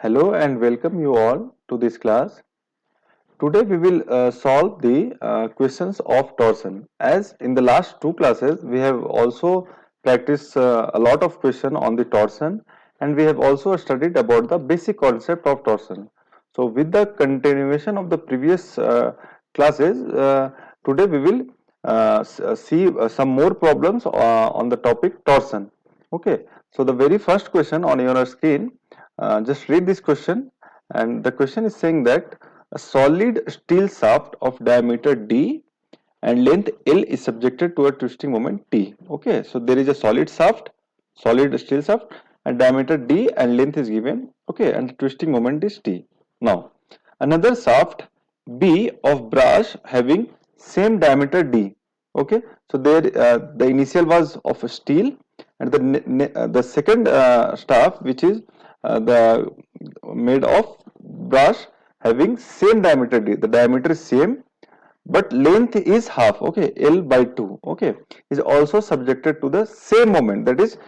Hello and welcome you all to this class. Today we will solve the questions of torsion. As in the last two classes, we have also practiced a lot of question on the torsion, and we have also studied about the basic concept of torsion. So with the continuation of the previous classes, today we will see some more problems on the topic torsion. Okay, so the very first question on your screen, just read this question, and the question is saying that a solid steel shaft of diameter d and length L is subjected to a twisting moment T. Okay, so there is a solid shaft, solid steel shaft, and diameter d and length is given. Okay, and the twisting moment is T. Now, another shaft B of brass having same diameter d. Okay, so there the initial was of steel, and the second shaft, which is the made of brass having same diameter d. The diameter is same, but length is half. Okay, L by 2. Okay, is also subjected to the same moment, that is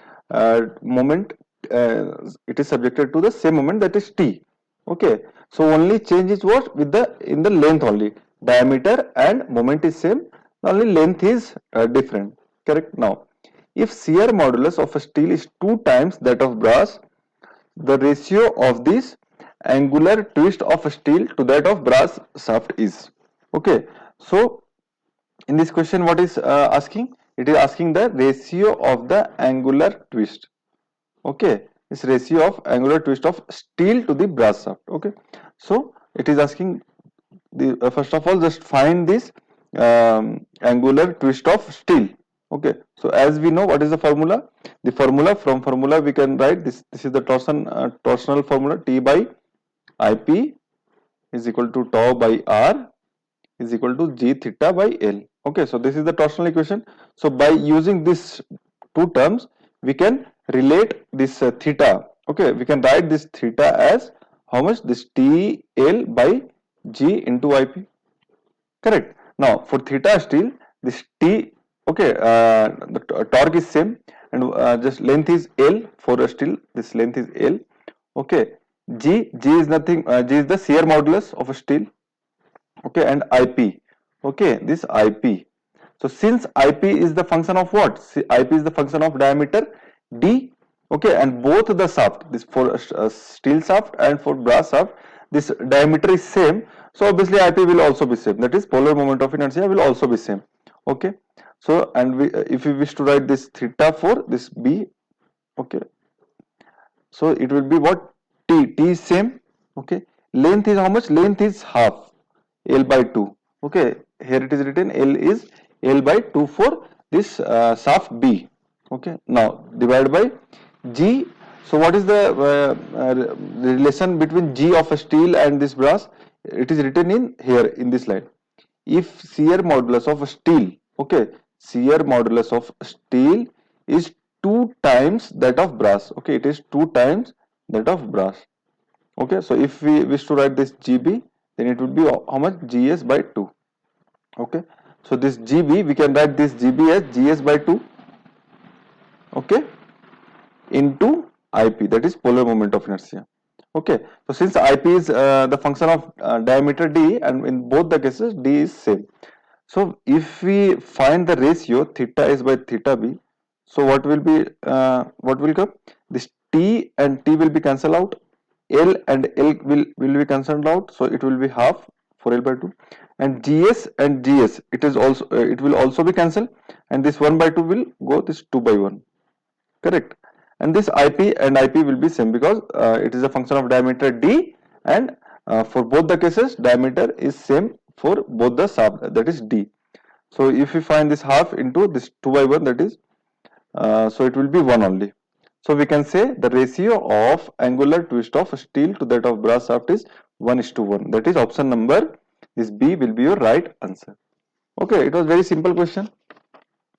moment. It is subjected to the same moment, that is T. Okay, so only change is what with the in the length only. Diameter and moment is same, only length is different. Correct. Now, if shear modulus of a steel is 2 times that of brass, the ratio of this angular twist of steel to that of brass shaft is. Okay, so in this question, what is asking? It is asking the ratio of the angular twist. Okay, this ratio of angular twist of steel to the brass shaft. Okay, so it is asking the first of all, just find this angular twist of steel. Okay, so as we know, what is the formula? The formula, from formula we can write this. This is the torsional formula. T by ip is equal to tau by r is equal to g theta by L. Okay, so this is the torsional equation. So by using these two terms, we can relate this theta. Okay, we can write this theta as how much? This T L by G into IP. Correct. Now for theta steel, this T, okay, the torque is same, and just length is L for a steel. This length is L. Okay, G is nothing. G is the shear modulus of a steel. Okay, and IP. Okay, this IP. So since IP is the function of what? See, IP is the function of diameter D. Okay, and both the shaft, this for steel shaft and for brass shaft, this diameter is same. So obviously IP will also be same. That is polar moment of inertia will also be same. Okay, so and we, if we wish to write this theta for this B, okay, so it will be what? T is same. Okay, length is how much? Length is half L by 2. Okay, here it is written L is L by 2 for this shaft B. Okay, now divide by G. So what is the relation between G of a steel and this brass? It is written in here in this line. If shear modulus of steel, okay, shear modulus of steel is 2 times that of brass. Okay, it is 2 times that of brass. Okay, so if we wish to write this GB, then it would be how much? GS by 2. Okay, so this GB, we can write this GB as GS by 2. Okay, into IP, that is polar moment of inertia. Okay, so since IP is the function of diameter D, and in both the cases D is same. So if we find the ratio theta is by theta B, so what will be what will come? This T and T will be cancelled out. L and L will be cancelled out. So it will be half for L by 2. And GS and GS, it is also it will also be cancelled. And this 1 by 2 will go this 2 by 1. Correct. And this IP and IP will be same because it is a function of diameter D, and for both the cases diameter is same for both the shaft, that is D. So if we find this half into this 2 by 1, that is so it will be 1 only. So we can say the ratio of angular twist of steel to that of brass shaft is 1:1. That is option number, this B will be your right answer. Okay, it was very simple question.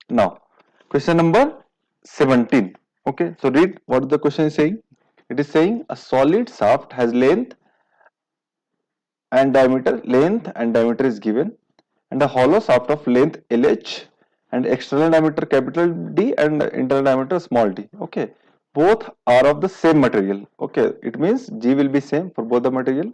Now question number 17. Okay, so read what the question is saying. It is saying a solid shaft has length and diameter is given, and a hollow shaft of length LH and external diameter capital D and internal diameter small d. Okay, both are of the same material. Okay, it means G will be same for both the material.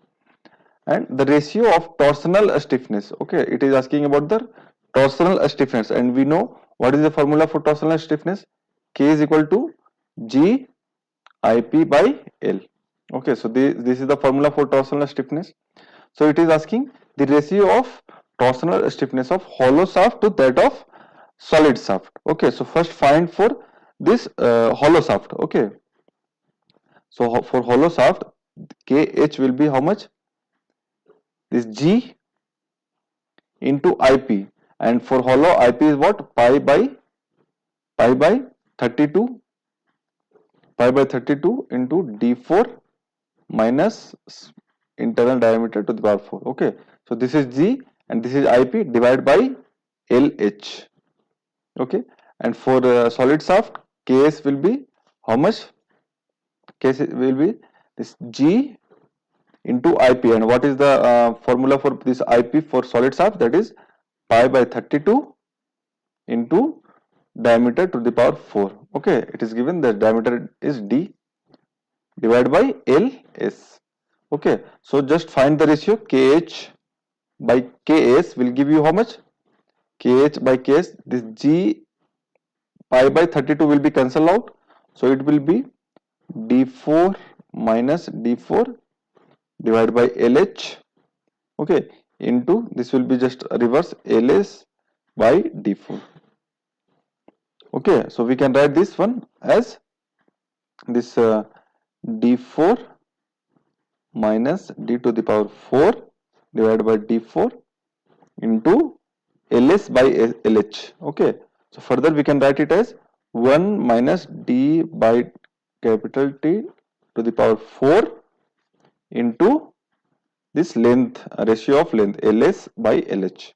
And the ratio of torsional stiffness. Okay, it is asking about the torsional stiffness, and we know what is the formula for torsional stiffness. K is equal to G IP by L. Okay, so this is the formula for torsional stiffness. So it is asking the ratio of torsional stiffness of hollow shaft to that of solid shaft. Okay, so first find for this hollow shaft. Okay, so for hollow shaft, KH will be how much? This G into IP, and for hollow IP is what? Pi by 32, pi by 32 into D4 minus internal diameter to the power 4. Okay, so this is G and this is IP divided by LH. Okay, and for solid shaft, Ks will be how much? Ks will be this G into IP, and what is the formula for this IP for solid shaft? That is pi by 32 into diameter to the power 4. Okay, it is given that diameter is D divided by LS. Okay, so just find the ratio KH by KS will give you how much? KH by KS, this G pi by 32 will be cancelled out. So it will be D4 minus D4 divided by LH. Okay, into this will be just reverse LS by D4. Okay, so we can write this one as this D4 minus D to the power 4 divided by D4 into LS by LH. Okay, so further we can write it as 1 minus D by capital T to the power 4 into this length, ratio of length LS by LH.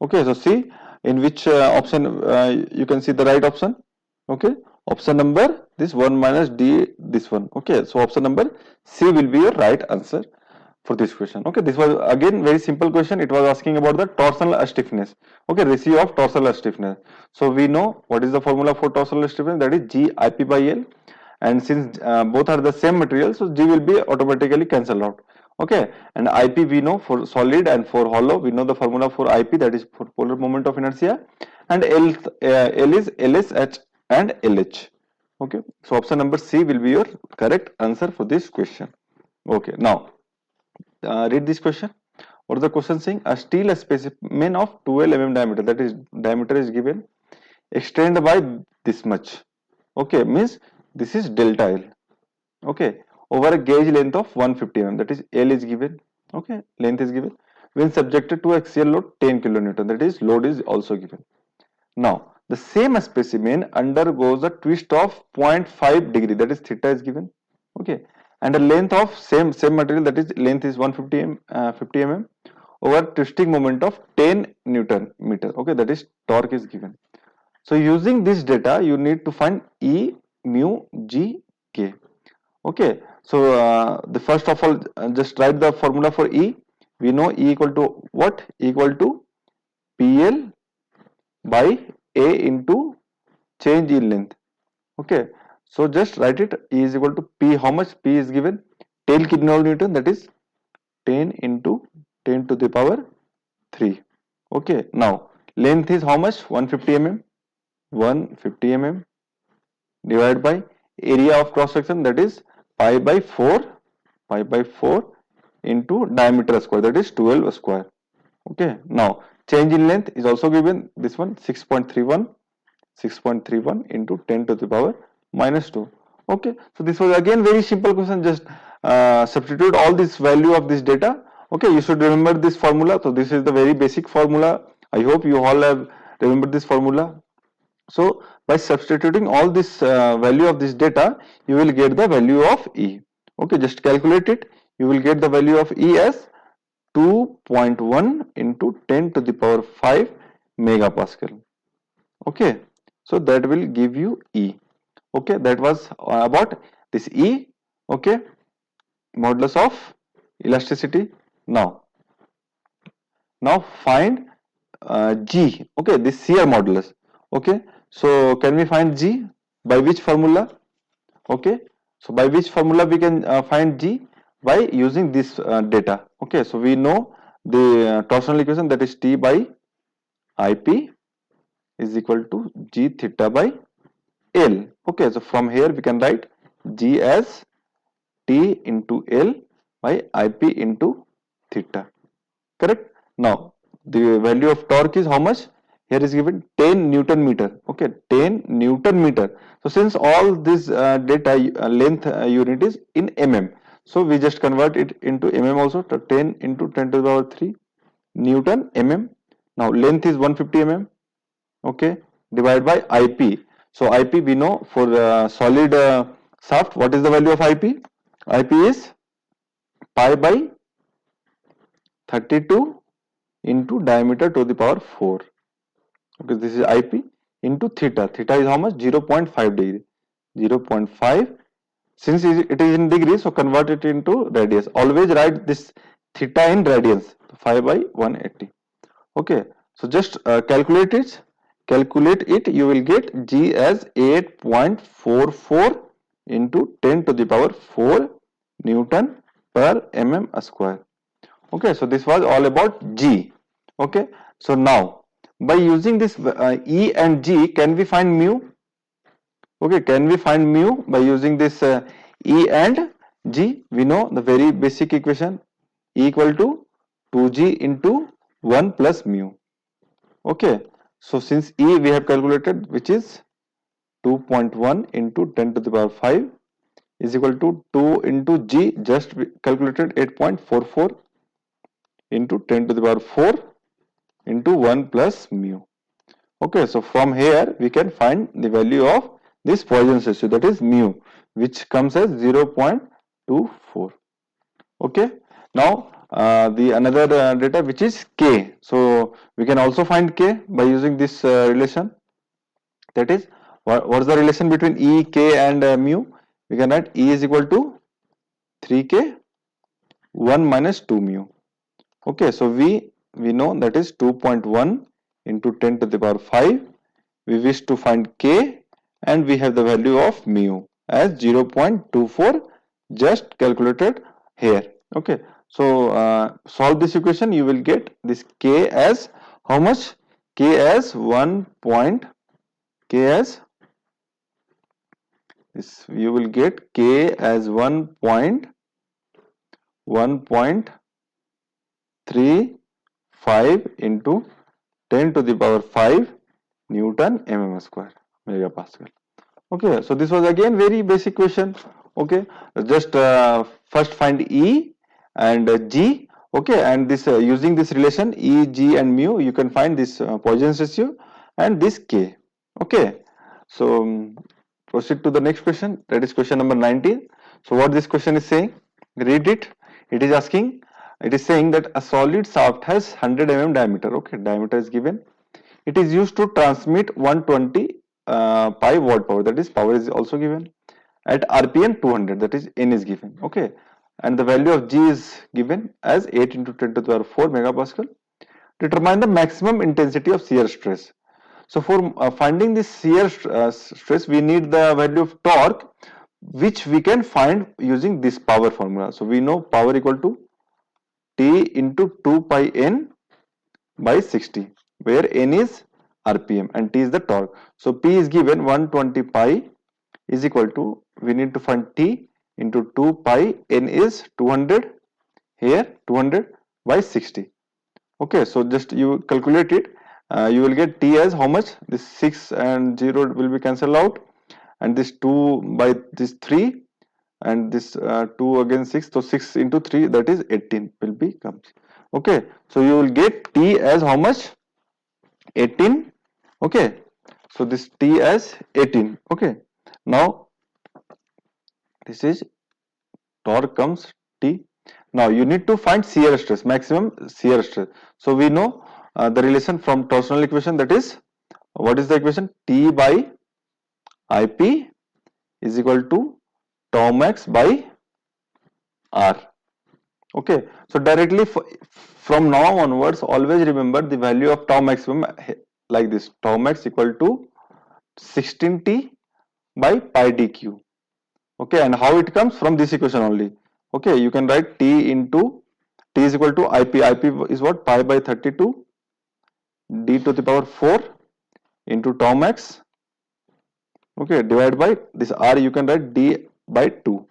Okay, so see in which option you can see the right option. Okay, option number this 1 minus D, this one. Okay, so option number C will be your right answer for this question. Okay, this was again very simple question. It was asking about the torsional stiffness. Okay, ratio of torsional stiffness. So we know what is the formula for torsional stiffness, that is G IP by L, and since both are the same material, so G will be automatically cancelled out. Okay, and IP we know for solid, and for hollow we know the formula for IP, that is for polar moment of inertia, and L is LSH and LH. Okay, so option number C will be your correct answer for this question. Okay, now read this question. What is the question saying? A steel specimen of 12 mm diameter, that is diameter is given, extend by this much. Okay, means this is delta L. Okay, over a gauge length of 150 mm, that is L is given. Okay, length is given. When subjected to axial load 10 kilonewton, that is load is also given. Now the same specimen undergoes a twist of 0.5 degree, that is theta is given. Okay, and a length of same material, that is length is 50 mm, over twisting moment of 10 Newton meter. Okay, that is torque is given. So using this data you need to find E, mu, G, K. Okay, so the first of all just write the formula for E. We know E equal to what? E equal to PL by A into change in length. Okay, so just write it. E is equal to P. How much? P is given 10 kilonewton, that is 10 into 10 to the power 3. Okay, now length is how much? 150 mm. 150 mm divided by area of cross section, that is pi by 4 into diameter square, that is 12 square. Okay, now change in length is also given, this one 6.31 into 10 to the power minus 2. Okay, so this was again very simple question. Just substitute all this value of this data. Okay, you should remember this formula. So this is the very basic formula. I hope you all have remembered this formula. So by substituting all this value of this data, you will get the value of E. Okay, just calculate it. You will get the value of E as 2.1 into 10 to the power 5 megapascal. Okay, so that will give you E. Okay, that was about this E. Okay, modulus of elasticity. Now find G. Okay, this shear modulus. Okay, so can we find G by which formula? Okay, so by which formula we can find G? By using this data. Okay, so we know the torsional equation, that is T by IP is equal to G theta by L. Okay, so from here we can write G as T into L by IP into theta. Correct? Now, the value of torque is how much? Here is given 10 Newton meter. Okay, 10 Newton meter. So, since all this data length unit is in mm, so we just convert it into mm also. So 10 into 10 to the power 3 Newton mm. Now, length is 150 mm. Okay, divided by IP. So, IP we know for solid shaft. What is the value of IP? IP is pi by 32 into diameter to the power 4. Okay, this is IP into theta. Theta is how much? 0.5 degree. 0.5. Since it is in degree, so convert it into radius. Always write this theta in radians. 5 by 180. Okay, so just calculate it. Calculate it. You will get G as 8.44 into 10 to the power 4 Newton per mm square. Okay, so this was all about G. Okay, so now by using this E and G, can we find mu? Okay, can we find mu by using this E and G? We know the very basic equation, E equal to 2G into 1 plus mu. Okay, so since E we have calculated, which is 2.1 into 10 to the power 5 is equal to 2 into G, just calculated 8.44 into 10 to the power 4 into 1 plus mu. Okay, so from here we can find the value of this Poisson's ratio, that is mu, which comes as 0.24. Okay, now the another data, which is K. So we can also find K by using this relation, that is what is the relation between E, K and mu? We can write E is equal to 3K 1 minus 2 mu. Okay, so we know that is 2.1 into 10 to the power 5. We wish to find K and we have the value of mu as 0.24, just calculated here. Okay, so solve this equation. You will get this K as how much? K as 1 point, K as this, you will get K as 1.35 into 10 to the power 5 Newton mm square megapascal. Okay, so this was again very basic question. Okay, just first find E and G. Okay, and this using this relation E, G and mu, you can find this Poisson's ratio and this K. Okay, so proceed to the next question, that is question number 19. So what this question is saying, read it. It is asking, it is saying that a solid shaft has 100 mm diameter. Okay, diameter is given. It is used to transmit 120 pi watt power, that is power is also given at RPM 200, that is N is given. Okay, and the value of G is given as 8 into 10 to the power 4 megapascal. Determine the maximum intensity of shear stress. So for finding this shear stress, we need the value of torque, which we can find using this power formula. So we know power equal to T into 2 pi N by 60, where N is RPM and T is the torque. So P is given 120 pi is equal to, we need to find T into 2 pi, N is 200, here 200 by 60. Okay, so just you calculate it, you will get T as how much? This 6 and 0 will be cancelled out, and this 2 by this 3 and this 2 again 6, so 6 into 3, that is 18 will be comes. Okay, so you will get T as how much? 18. Okay, so this T as 18. Okay, now this is torque comes T. Now you need to find shear stress, maximum shear stress. So we know the relation from torsional equation, that is, what is the equation? T by IP is equal to tau max by R. Okay, so directly from now onwards, always remember the value of tau maximum like this: tau max equal to 16T by pi dq. Okay, and how it comes from this equation only. Okay, you can write T into T is equal to IP. IP is what? Pi by 32 d to the power 4 into tau max. Okay, divided by this R, you can write d by 2.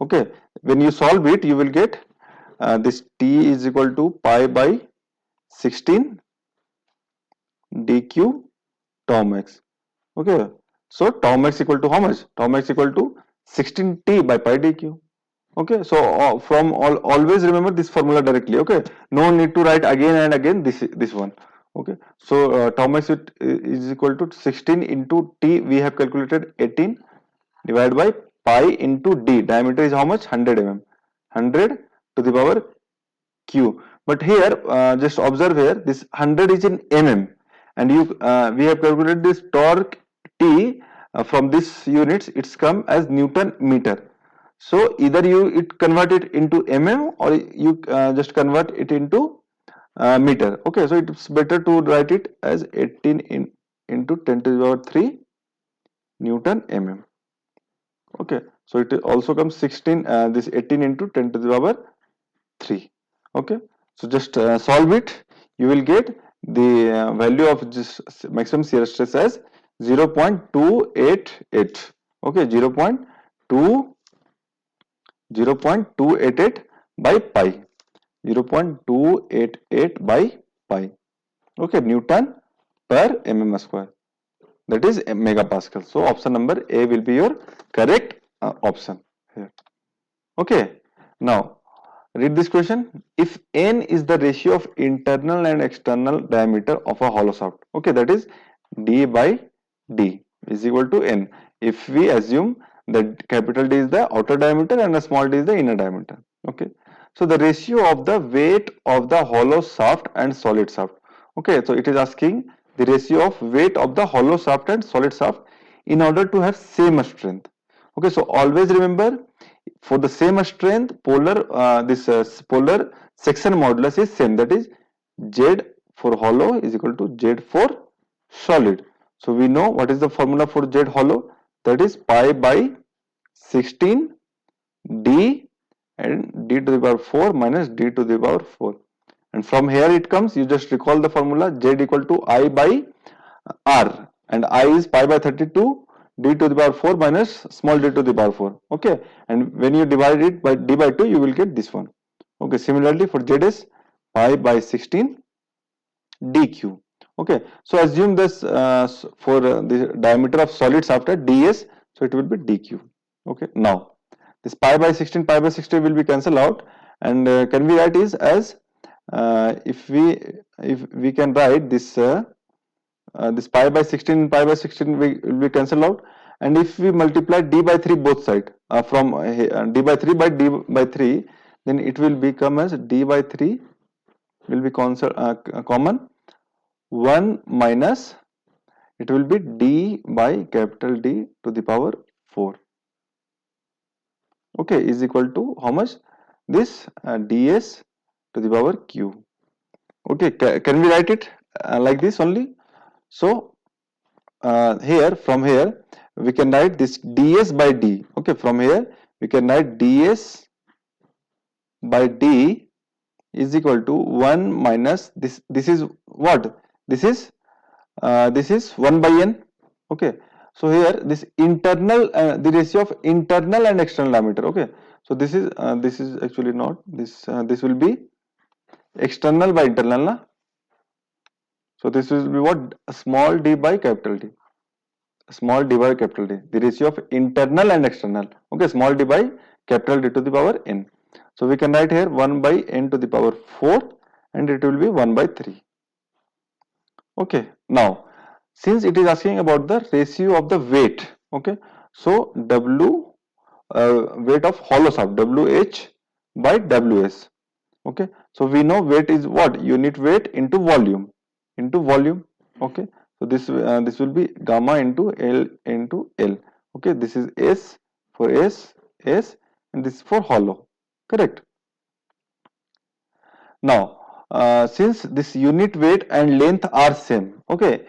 Okay, when you solve it, you will get this T is equal to pi by 16 dq tau max. Okay, so tau max equal to how much? Tau max equal to 16t by pi dq. Okay, so from always remember this formula directly. Okay, no need to write again and again this one. Okay, so tau max is equal to 16 into t. We have calculated 18 divided by pi into d. Diameter is how much? 100 mm. 100 to the power q. But here, just observe here, this 100 is in mm, and we have calculated this torque T from this units. It's come as Newton meter. So either it convert it into mm, or you just convert it into meter. Okay, so it's better to write it as 18 into 10 to the power 3 Newton mm. Okay, so it also comes 16, this 18 into 10 to the power 3. Okay, so just solve it. You will get the value of this maximum shear stress as 0.288. Okay, 0.288 by pi. 0.288 by pi. Okay, Newton per mm square. That is megapascal. So option number A will be your correct option here. Okay, now read this question. If n is the ratio of internal and external diameter of a hollow shaft, okay, that is d by d is equal to n. If we assume that capital D is the outer diameter and a small d is the inner diameter. Okay, so the ratio of the weight of the hollow shaft and solid shaft. Okay, so it is asking the ratio of weight of the hollow shaft and solid shaft in order to have same strength. Okay, so always remember, for the same strength, polar section modulus is same. That is Z for hollow is equal to Z for solid. So we know what is the formula for Z hollow. That is pi by 16 d and d to the power 4 minus d to the power 4. And from here it comes, you just recall the formula Z equal to I by R, and I is pi by 32 d to the power 4 minus small d to the power 4. Okay, and when you divide it by d by 2, you will get this one. Okay, similarly for Z is pi by 16 dq. Okay, so assume this for the diameter of solids after ds, so it will be dq. Okay, now this pi by 16 will be cancelled out, and can we write is as if we can write this pi by 16 will be cancelled out, and if we multiply d by 3 both side from d by 3 by d by 3, then it will become as d by 3 will be common 1 minus, it will be d by capital D to the power 4. Okay, is equal to how much? This ds to the power q. Okay, can we write it like this only? So here, from here we can write this ds by d. Okay, from here we can write ds by d is equal to 1 minus this is what? This is 1 by n. Okay, so here this internal the ratio of internal and external diameter. Okay, so this is actually not this, this will be external by internal na? So this will be what? Small d by capital D. Small d by capital D, the ratio of internal and external. Okay, small d by capital D to the power n. So we can write here 1 by n to the power 4, and it will be 1 by 3. Okay, now since it is asking about the ratio of the weight, okay, so W weight of hollow shaft, WH by WS. Okay, so we know weight is what? Unit weight into volume, okay, so this will be gamma into L into L. Okay, this is S for S, and this is for hollow, correct? Now since this unit weight and length are same, okay,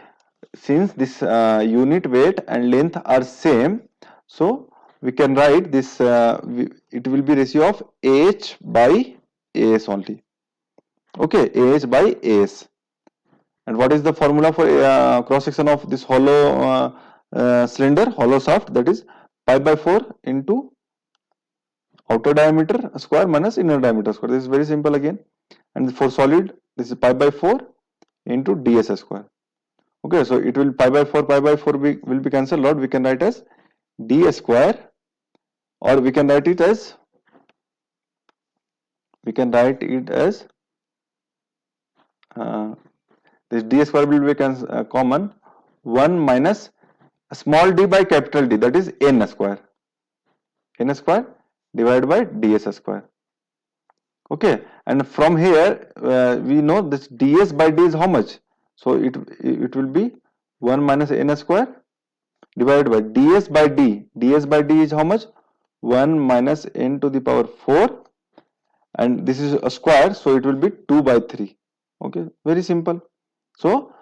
since this unit weight and length are same, so we can write this, it will be ratio of AH by AS only. Okay, AH by AS. And what is the formula for cross section of this hollow cylinder, hollow shaft? That is pi by 4 into outer diameter square minus inner diameter square. This is very simple again. And for solid, this is pi by 4 into ds square. Okay, so it will pi by 4 will be cancelled out. We can write as d square, or we can write it as uh, this d square will be common 1 minus small d by capital D, that is n square divided by ds square. Okay, and from here we know this ds by d is how much? So it will be 1 minus n square divided by ds by d. ds by d is how much? 1 minus n to the power 4, and this is a square, so it will be 2 by 3. Okay, very simple. So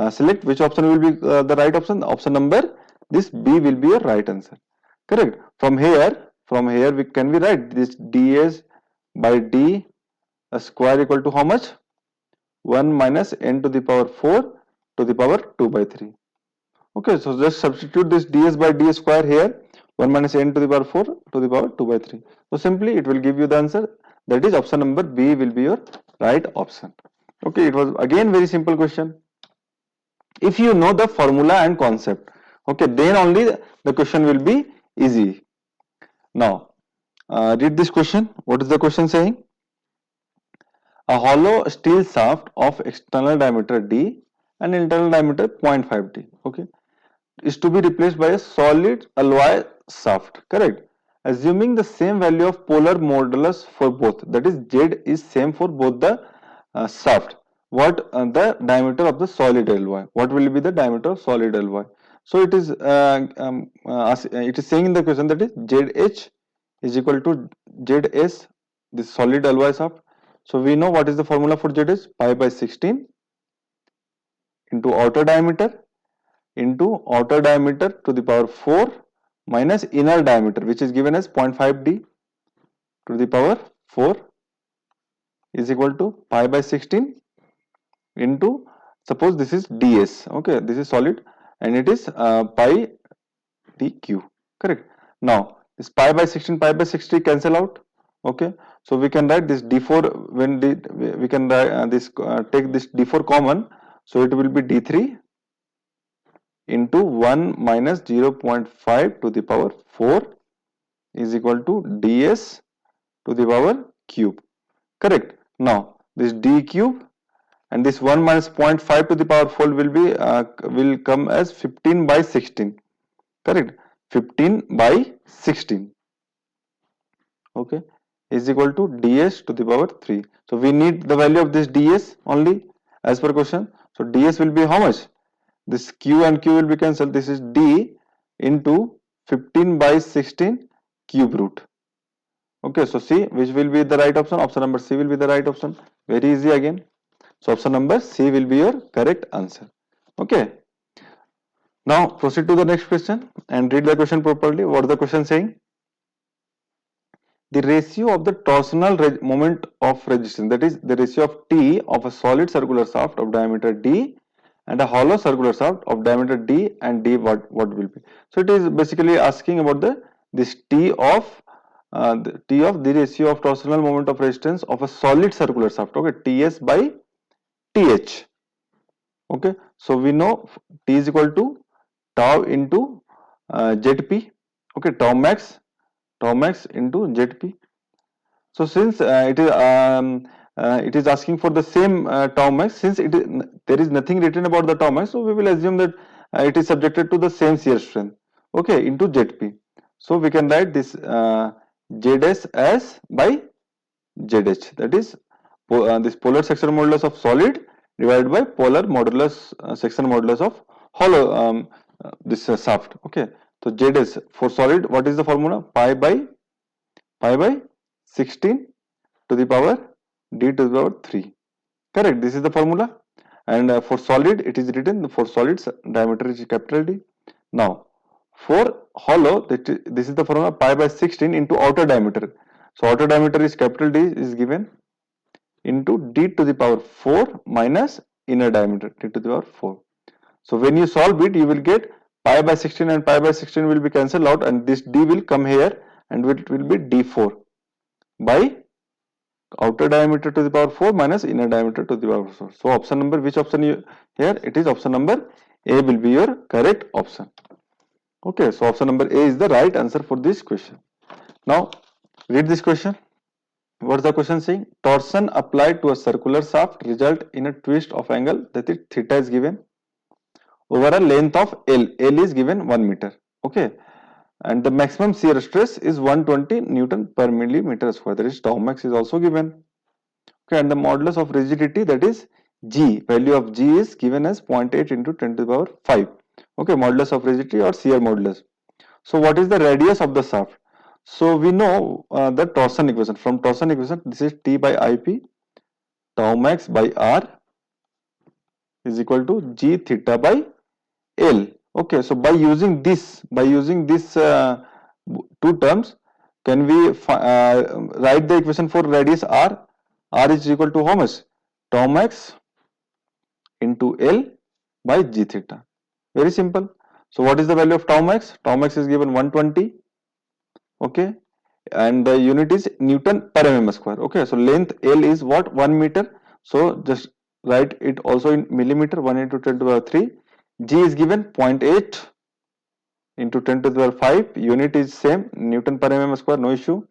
select which option will be the right option. Option number, this B will be your right answer. Correct. From here we can write this ds by d square equal to how much? 1 minus n to the power 4 to the power 2 by 3. Okay, so just substitute this ds by d square here, 1 minus n to the power 4 to the power 2 by 3. So simply it will give you the answer, that is option number B will be your right option. Okay, it was again very simple question. If you know the formula and concept, okay, then only the question will be easy. Now read this question. What is the question saying? A hollow steel shaft of external diameter d and internal diameter 0.5 d, okay, is to be replaced by a solid alloy shaft, correct? Assuming the same value of polar modulus for both, that is Z is same for both the shaft. What the diameter of the solid alloy? What will be the diameter of solid alloy? So it is saying in the question that is ZH is equal to ZS, this solid alloy shaft. So we know what is the formula for ZH, pi by 16 into outer diameter to the power 4 minus inner diameter, which is given as 0.5 d to the power 4 is equal to pi by 16 into, suppose this is ds, okay, this is solid, and it is pi dq, correct? Now this pi by 16 cancel out. Okay, so we can write this d4, when we can write take this d4 common, so it will be d3 into 1 minus 0.5 to the power 4 is equal to ds to the power cube, correct? Now this d cube and this 1 minus 0.5 to the power 4 will be will come as 15 by 16, correct? 15 by 16, okay, is equal to ds to the power 3. So we need the value of this ds only as per question. So ds will be how much? This q and q will be cancelled. This is d into 15 by 16 cube root. Okay, so C, which will be the right option? Option number C will be the right option. Very easy again. So option number C will be your correct answer. Okay. Now proceed to the next question and read the question properly. What is the question saying? The ratio of the torsional moment of resistance, that is the ratio of T of a solid circular shaft of diameter D and a hollow circular shaft of diameter D and D, what will be? So it is basically asking about this T of the ratio of torsional moment of resistance of a solid circular shaft, okay, Ts by Th. Okay, so we know T is equal to tau into Zp, okay, tau max into Zp. So since it is asking for the same tau max, since there is nothing written about the tau max, so we will assume that it is subjected to the same shear strength, okay, into Zp. So we can write this Zs as by Zh, that is this polar section modulus of solid divided by polar modulus section modulus of hollow this shaft. Okay, so Zs for solid, what is the formula? Pi by 16 to the power d to the power 3. Correct. This is the formula. And for solid, it is written for solids diameter is capital D. Now for hollow, this is the formula pi by 16 into outer diameter. So outer diameter is capital D is given into d to the power 4 minus inner diameter d to the power 4. So when you solve it, you will get pi by 16 and pi by 16 will be cancelled out, and this d will come here and it will be d4 by outer diameter to the power 4 minus inner diameter to the power 4. So option number, which option you here? It is option number A will be your correct option. Okay, so option number A is the right answer for this question. Now read this question. What is the question saying? Torsion applied to a circular shaft result in a twist of angle, that is theta is given, over a length of L. L is given 1 meter. Okay, and the maximum shear stress is 120 Newton per millimeter square. That is tau max is also given. Okay, and the modulus of rigidity, that is G, value of G is given as 0.8 into 10 to the power 5. Okay, modulus of rigidity or shear modulus. So what is the radius of the shaft? So we know the torsion equation. From torsion equation, this is T by IP, tau max by R is equal to G theta by L. Okay, so by using this two terms, can we write the equation for radius R? R is equal to how much? Tau max into L by G theta. Very simple. So what is the value of tau max? Tau max is given 120. Okay, and the unit is Newton per mm square. Okay, so length L is what? 1 meter. So just write it also in millimeter, 1 into 10 to the power 3. G is given 0.8 into 10 to the power 5. Unit is same, Newton per mm square, no issue.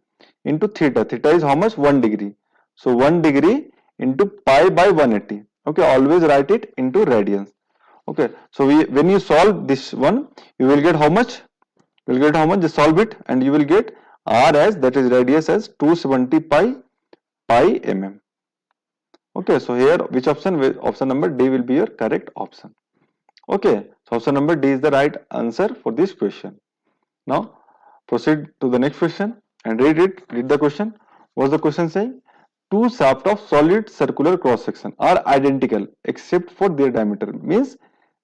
Into theta. Theta is how much? 1 degree. So 1 degree into pi by 180. Okay, always write it into radians. Okay, so when you solve this one, you will get how much? You will get how much? Just solve it and you will get R as, that is radius as 270 pi mm. Okay, so here which option? Option number D will be your correct option. Okay, so option number D is the right answer for this question. Now proceed to the next question and read it. Read the question. What's the question saying? Two shafts of solid circular cross section are identical except for their diameter. Means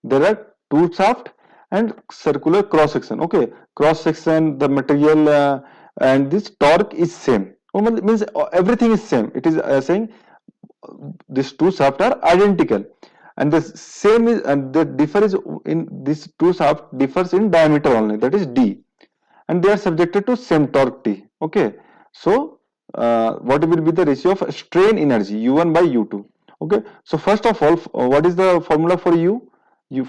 there are two shafts and circular cross section. Okay, cross section, the material and this torque is same. Means everything is same. It is saying these two shafts are identical, and the same is, and the differ is in these two shafts differs in diameter only, that is D, and they are subjected to same torque T. Okay, so what will be the ratio of strain energy U1 by U2? Okay, so first of all, what is the formula for U? The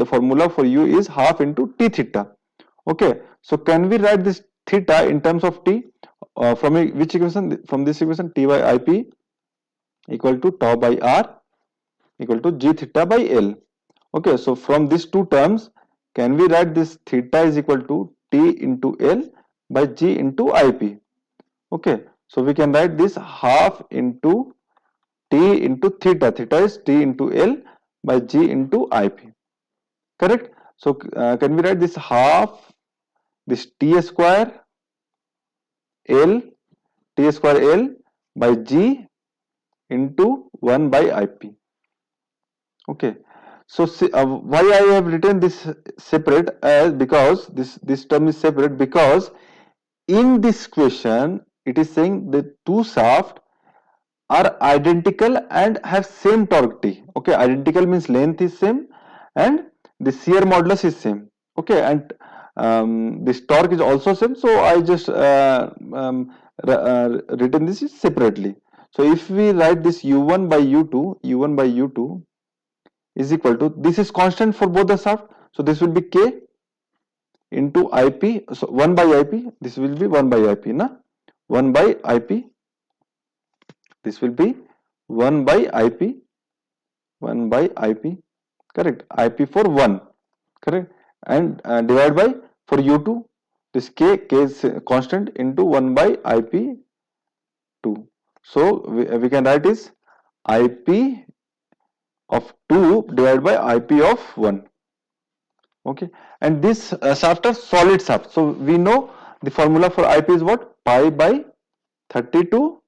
formula for U is half into T theta. Okay, so can we write this theta in terms of T? From which equation? From this equation, T by IP equal to tau by R equal to G theta by L. Okay, so from these two terms, can we write this theta is equal to T into L by G into IP? Okay, so we can write this half into T into theta. Theta is T into L by G into IP. Correct? So can we write this half, this T square L, T square L by G into 1 by IP. Okay, so why I have written this separate as, because this term is separate because in this question it is saying the two shafts are identical and have same torque T. Okay, identical means length is same and the shear modulus is same. Okay, and this torque is also same. So I just written this separately. So if we write this U1 by U2 is equal to, this is constant for both the shaft. So this will be K into IP. So 1 by IP. This will be 1 by IP. Na? 1 by IP. This will be 1 by IP. 1 by IP. Correct. IP for 1. Correct. And divide by, for U2, this K is constant into 1 by IP 2. So we can write is IP of 2 divided by IP of 1. Okay, and this shaft are solid shaft. So we know the formula for IP is what? Pi by 32,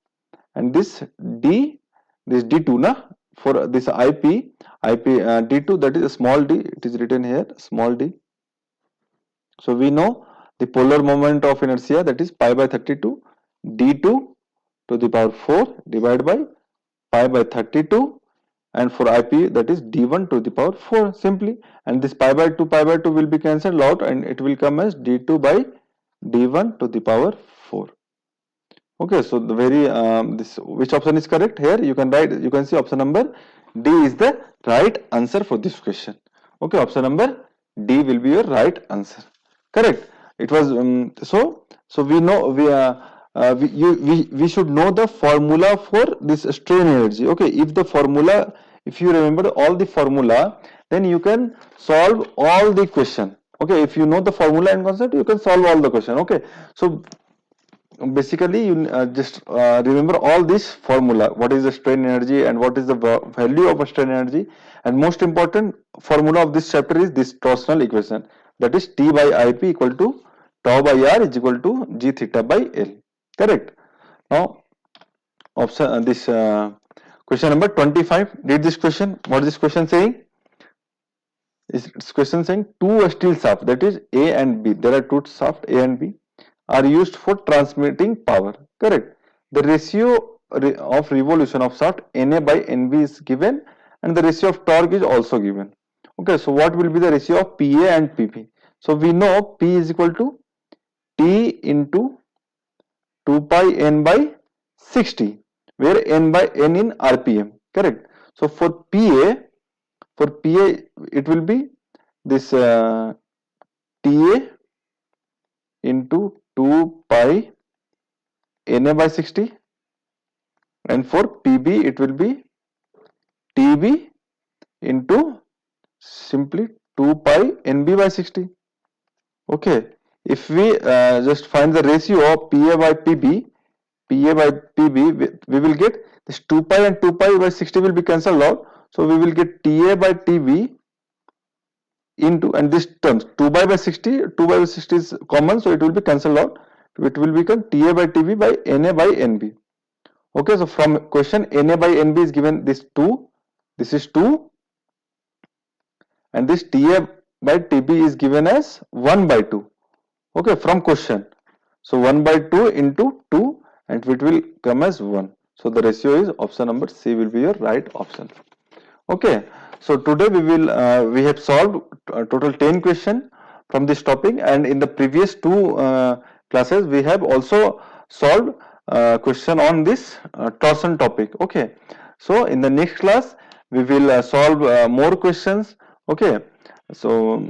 and this D, this D2 na, for this IP D2, that is a small d, it is written here small d, So we know the polar moment of inertia, that is pi by 32 d2 to the power 4 divided by pi by 32, and for IP that is d1 to the power 4 simply, and this pi by 2 will be cancelled out and it will come as d2 by d1 to the power 4. Okay, so the very this which option is correct here? You can write. You can see option number D is the right answer for this question. Okay, option number D will be your right answer. Correct. It was so we know we should know the formula for this strain energy. Okay, if you remember all the formula, then you can solve all the question. Okay, if you know the formula and concept, you can solve all the question. Okay, so basically you just remember all this formula, what is the strain energy and what is the value of a strain energy, and most important formula of this chapter is this torsional equation, that is T by IP equal to tau by R is equal to G theta by L. Correct. Now option this question number 25, read this question. What is this question saying? This question saying two steel shaft, that is A and B, there are two shaft A and B are used for transmitting power. Correct. The ratio of revolution of shaft Na by Nb is given, and the ratio of torque is also given. Okay, so what will be the ratio of Pa and Pp? So we know P is equal to T into 2 pi N by 60, where N by N in RPM. Correct. So for Pa it will be this Ta into 2 pi Na by 60, and for Pb it will be Tb into simply 2 pi Nb by 60. Okay, if we just find the ratio of Pa by Pb, we will get this 2 pi and 2 pi by 60 will be cancelled out, so we will get Ta by Tb into, and this terms 2 pi by 60, 2 pi by 60 is common, so it will be cancelled out. It will become Ta by Tb by Na by Nb. Okay, so from question Na by Nb is given this 2, this is 2, and this Ta by Tb is given as 1 by 2. Okay, from question. So 1 by 2 into 2, and it will come as 1. So the ratio is option number C will be your right option. Okay, so today we have solved total 10 question from this topic, and in the previous two classes we have also solved question on this torsion topic. Okay, so in the next class we will solve more questions. Okay, so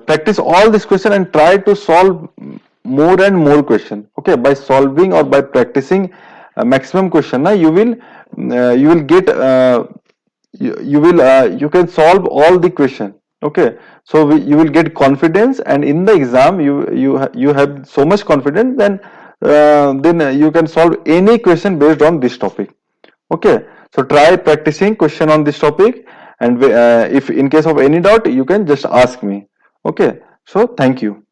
practice all this question and try to solve more and more question. Okay, by solving or by practicing maximum question, you will get you can solve all the question. Okay, so you will get confidence, and in the exam you have so much confidence, then you can solve any question based on this topic. Okay, so try practicing question on this topic, and if in case of any doubt you can just ask me. Okay, so thank you.